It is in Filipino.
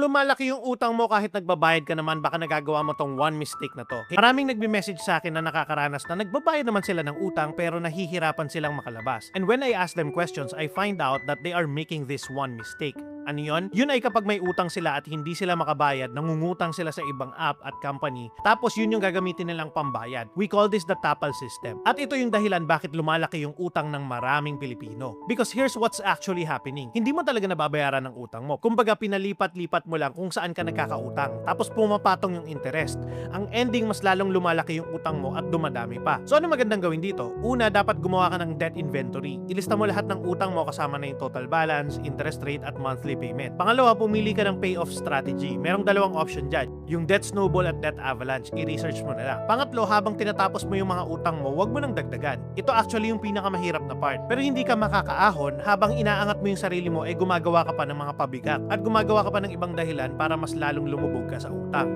lumalaki yung utang mo kahit nagbabayad ka naman, baka nagagawa mo tong one mistake na to. Maraming nagme-message sa akin na nakakaranas na nagbabayad naman sila ng utang pero nahihirapan silang makalabas. And when I ask them questions, I find out that they are making this one mistake. Ano yun? Yun ay kapag may utang sila at hindi sila makabayad, nangungutang sila sa ibang app at company, tapos yun yung gagamitin nilang pambayad. We call this the Tapal system. At ito yung dahilan bakit lumalaki yung utang ng maraming Pilipino. Because here's what's actually happening. Hindi mo talaga nababayaran ng utang mo. Kumbaga pinalipat-lipat mo lang kung saan ka nagkakautang. Tapos pumapatong yung interest. Ang ending, mas lalong lumalaki yung utang mo at dumadami pa. So ano magandang gawin dito? Una, dapat gumawa ka ng debt inventory. Ilista mo lahat ng utang mo kasama na yung total balance, interest rate at monthly payment. Pangalawa, pumili ka ng payoff strategy. Merong dalawang option dyan. Yung debt snowball at debt avalanche. I-research mo na lang. Pangatlo, habang tinatapos mo yung mga utang mo, wag mo nang dagdagan. Ito actually yung pinakamahirap na part. Pero hindi ka makakaahon habang inaangat mo yung sarili mo gumagawa ka pa ng mga pabigat at gumagawa ka pa ng ibang dahilan para mas lalong lumubog ka sa utang.